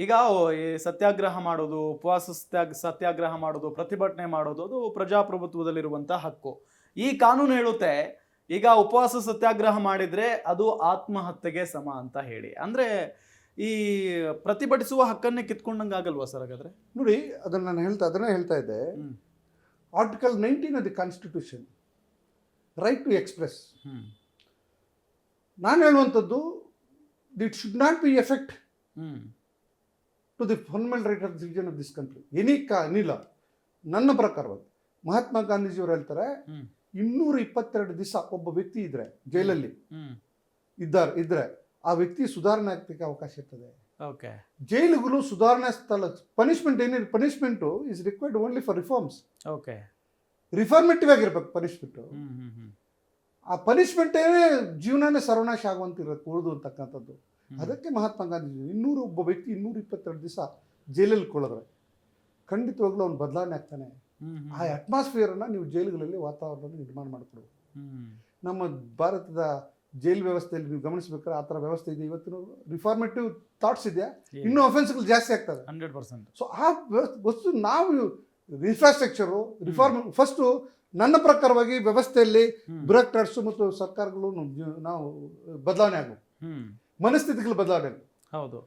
ಈಗ ಈ ಸತ್ಯಾಗ್ರಹ ಮಾಡೋದು, ಉಪವಾಸ ಸತ್ಯಾಗ್ರಹ ಮಾಡೋದು, ಪ್ರತಿಭಟನೆ ಮಾಡೋದು ಅದು ಪ್ರಜಾಪ್ರಭುತ್ವದಲ್ಲಿರುವಂತಹ ಹಕ್ಕು. ಈ ಕಾನೂನು ಹೇಳುತ್ತೆ ಈಗ ಉಪವಾಸ ಸತ್ಯಾಗ್ರಹ ಮಾಡಿದ್ರೆ ಅದು ಆತ್ಮಹತ್ಯೆಗೆ ಸಮ ಅಂತ ಹೇಳಿ. ಅಂದ್ರೆ ಈ ಪ್ರತಿಭಟಿಸುವ ಹಕ್ಕನ್ನೇ ಕಿತ್ಕೊಂಡಂಗೆ ಆಗಲ್ವಾ ಸರ್ ಹಾಗಾದ್ರೆ? ನೋಡಿ, ಅದನ್ನ ಹೇಳ್ತಾ ಇದ್ದೆ. Article 19 of the constitution, right to express. ನಾನು ಹೇಳುವಂಥದ್ದು, it should not be effect to the fundamental right of the citizen of this country. ಏನಿಲ್ಲ ನನ್ನ ಪ್ರಕಾರವಾಗಿ ಮಹಾತ್ಮ ಗಾಂಧೀಜಿಯವರು ಹೇಳ್ತಾರೆ, 222 ದಿವಸ ಒಬ್ಬ ವ್ಯಕ್ತಿ ಇದ್ರೆ ಜೈಲಲ್ಲಿ ಇದ್ರೆ ಆ ವ್ಯಕ್ತಿ ಸುಧಾರಣೆ ಆಗ್ಲಿಕ್ಕೆ ಅವಕಾಶ ಇರ್ತದೆ. ಜೈಲುಗಳು ಸುಧಾರಣೆ ಸ್ಥಳ. ಪನಿಷ್ಮೆಂಟ್ ಏನಿದೆ, punishment is required only for reforms. Reformative ಆಗಿರ್ಬೇಕು ಪನಿಷ್ಮೆಂಟ್. ಆ ಪನಿಷ್ಮೆಂಟೇ ಜೀವನನೇ ಸರ್ವನಾಶ ಆಗುವಂತಿರುತ್ತೆ ಉಳಿದು ಅಂತಕ್ಕಂಥದ್ದು. ಅದಕ್ಕೆ ಮಹಾತ್ಮ ಗಾಂಧೀಜಿ ಒಬ್ಬ ವ್ಯಕ್ತಿ 222 ದಿವಸ ಜೈಲಲ್ಲಿ ಕೊಳ್ಳೋದ್ರೆ ಖಂಡಿತವಾಗ್ಲೂ ಅವ್ನು ಬದಲಾವಣೆ ಆಗ್ತಾನೆ. ಆ ಅಟ್ಮಾಸ್ಫಿಯರನ್ನು ನೀವು ಜೈಲುಗಳಲ್ಲಿ ವಾತಾವರಣ ನಿರ್ಮಾಣ ಮಾಡಿಕೊಡ್ಬೇಕು. ನಮ್ಮ ಭಾರತದ ಜೈಲು ವ್ಯವಸ್ಥೆಯಲ್ಲಿ ನೀವು ಗಮನಿಸಬೇಕಾದ್ರೆ ಆ ಥರ ವ್ಯವಸ್ಥೆ ಇದೆ. ಇವತ್ತು ರಿಫಾರ್ಮೇಟಿವ್ ಥಾಟ್ಸ್ ಇದೆಯಾ, ಇನ್ನೂ ಅಫೆನ್ಸ್ಗಳು ಜಾಸ್ತಿ ಆಗ್ತದೆ 100%. ಸೊ ಆ ವಸ್ತು ನಾವು ಇನ್ಫ್ರಾಸ್ಟ್ರಕ್ಚರು ರಿಫಾರ್ಮ್ ಫಸ್ಟು ನನ್ನ ಪ್ರಕಾರವಾಗಿ ವ್ಯವಸ್ಥೆಯಲ್ಲಿ ಬ್ಯೂರೋಕ್ರಾಟ್ಸ್ ಮತ್ತು ಸರ್ಕಾರಗಳು ನಾವು ಬದಲಾವಣೆ ಆಗಬೇಕು. ಮನಸ್ಥಿತಿಗಳು ಬದಲಾವಣೆ ಆಗಬೇಕು. ಹೌದು.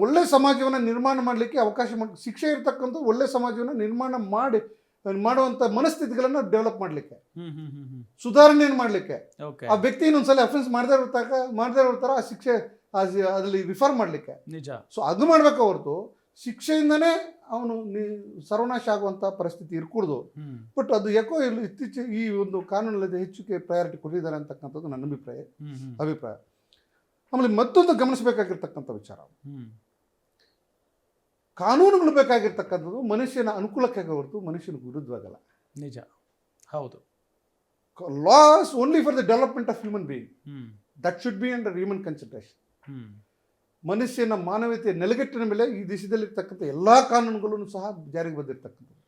ಒಳ್ಳೆ ಸಮಾಜವನ್ನು ನಿರ್ಮಾಣ ಮಾಡಲಿಕ್ಕೆ ಅವಕಾಶ ಶಿಕ್ಷೆ ಇರ್ತಕ್ಕಂಥ ಒಳ್ಳೆ ಸಮಾಜವನ್ನು ನಿರ್ಮಾಣ ಮಾಡುವಂಥ ಮನಸ್ಥಿತಿಗಳನ್ನು ಡೆವಲಪ್ ಮಾಡಲಿಕ್ಕೆ, ಸುಧಾರಣೆಯನ್ನು ಮಾಡಲಿಕ್ಕೆ, ಆ ವ್ಯಕ್ತಿ ಇನ್ನೊಂದ್ಸಲ ಅಫೆನ್ಸ್ ಮಾಡದೇ ಇರ್ತಾರ ಆ ಶಿಕ್ಷೆ ಅದರಲ್ಲಿ ರಿಫಾರ್ಮ್ ಮಾಡಲಿಕ್ಕೆ. ನಿಜ. ಸೊ ಅದು ಮಾಡಬೇಕು ಹೊರತು ಶಿಕ್ಷೆಯಿಂದನೇ ಅವನು ಸರ್ವನಾಶ ಆಗುವಂಥ ಪರಿಸ್ಥಿತಿ ಇರ್ಕೂಡ್ದು. ಬಟ್ ಅದು ಯಾಕೋ ಇತ್ತೀಚೆಗೆ ಈ ಒಂದು ಕಾನೂನಲ್ಲಿ ಹೆಚ್ಚಿಗೆ ಪ್ರಯಾರಿಟಿ ಕೊಟ್ಟಿದ್ದಾರೆ ಅಂತಕ್ಕಂಥದ್ದು ನನ್ನ ಅಭಿಪ್ರಾಯ. ಆಮೇಲೆ ಮತ್ತೊಂದು ಗಮನಿಸಬೇಕಾಗಿರ್ತಕ್ಕಂಥ ವಿಚಾರ, ಕಾನೂನುಗಳು ಬೇಕಾಗಿರ್ತಕ್ಕಂಥದ್ದು ಮನುಷ್ಯನ ಅನುಕೂಲಕ್ಕಾಗಿ ಹೊರತು ಮನುಷ್ಯನ ವಿರುದ್ಧವಾಗಲ್ಲ. ನಿಜ. ಹೌದು. Loss only for the development of human being, that should be under human consideration. ಮನುಷ್ಯನ ಮಾನವೀಯತೆಯ ನೆಲೆಗಟ್ಟಿನ ಮೇಲೆ ಈ ದೇಶದಲ್ಲಿರ್ತಕ್ಕಂಥ ಎಲ್ಲ ಕಾನೂನುಗಳನ್ನು ಸಹ ಜಾರಿಗೆ ಬಂದಿರತಕ್ಕಂಥದ್ದು.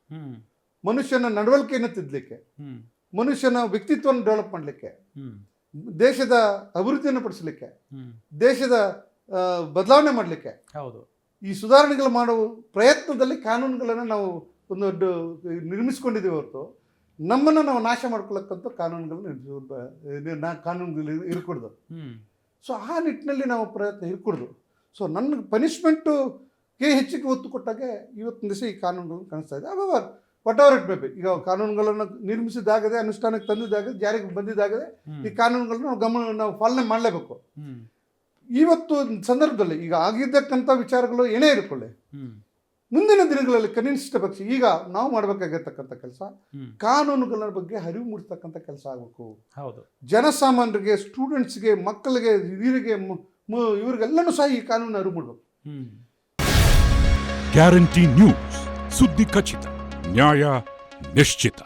ಮನುಷ್ಯನ ನಡವಳಿಕೆಯನ್ನು ತಿದ್ದಲಿಕ್ಕೆ, ಮನುಷ್ಯನ ವ್ಯಕ್ತಿತ್ವವನ್ನು ಡೆವಲಪ್ ಮಾಡಲಿಕ್ಕೆ, ದೇಶದ ಅಭಿವೃದ್ಧಿಯನ್ನು ಪಡಿಸಲಿಕ್ಕೆ, ದೇಶದ ಬದಲಾವಣೆ ಮಾಡಲಿಕ್ಕೆ, ಹೌದು, ಈ ಸುಧಾರಣೆಗಳು ಮಾಡುವ ಪ್ರಯತ್ನದಲ್ಲಿ ಕಾನೂನುಗಳನ್ನು ನಾವು ಒಂದು ನಿರ್ಮಿಸ್ಕೊಂಡಿದ್ದೀವಿ ಹೊರತು ನಮ್ಮನ್ನು ನಾವು ನಾಶ ಮಾಡ್ಕೊಳ್ಳಕ್ಕಂಥ ಕಾನೂನುಗಳು ಇರ್ಕೊಡ್ದು. ಸೊ ಆ ನಿಟ್ಟಿನಲ್ಲಿ ನಾವು ಪ್ರಯತ್ನ ಇರ್ಕೊಡ್ದು. ಸೊ ನನ್ನ ಪನಿಷ್ಮೆಂಟ್ಗೆ ಹೆಚ್ಚಿಗೆ ಒತ್ತು ಕೊಟ್ಟಾಗೆ ಇವತ್ತಿನ ದಿವಸ ಈ ಕಾನೂನುಗಳನ್ನು ಕಾಣಿಸ್ತಾ ಇದೆ. ಅವಾಗ what ever it may be, ಈಗ ಕಾನೂನುಗಳನ್ನು ನಿರ್ಮಿಸಿದಾಗದೆ, ಅನುಷ್ಠಾನಕ್ಕೆ ತಂದಿದ್ದಾಗದೆ, ಜಾರಿಗೆ ಬಂದಿದ್ದಾಗದೆ ಈ ಕಾನೂನುಗಳನ್ನು ನಾವು ಪಾಲನೆ ಮಾಡಲೇಬೇಕು. ಇವತ್ತು ಸಂದರ್ಭದಲ್ಲಿ ಈಗ ಆಗಿದ್ದಕ್ಕಂಥ ವಿಚಾರಗಳು ಏನೇ ಇರ್ಕೊಳ್ಳಿ, ಮುಂದಿನ ದಿನಗಳಲ್ಲಿ ಕನಿಷ್ಠ ಪಕ್ಷ ಈಗ ನಾವು ಮಾಡಬೇಕಾಗಿರ್ತಕ್ಕಂಥ ಕೆಲಸ ಕಾನೂನುಗಳ ಬಗ್ಗೆ ಅರಿವು ಮೂಡಿಸ್ತಕ್ಕಂಥ ಕೆಲಸ ಆಗಬೇಕು. ಹೌದು. ಜನಸಾಮಾನ್ಯರಿಗೆ, ಸ್ಟೂಡೆಂಟ್ಸ್ಗೆ, ಮಕ್ಕಳಿಗೆ, ಇವರಿಗೆಲ್ಲನೂ ಸಹ ಈ ಕಾನೂನು ಅರಿವು ಮೂಡಬೇಕು. ಗ್ಯಾರಂಟಿ ನ್ಯೂಸ್, ಸುದ್ದಿ ಖಚಿತ, ನ್ಯಾಯ ನಿಶ್ಚಿತ.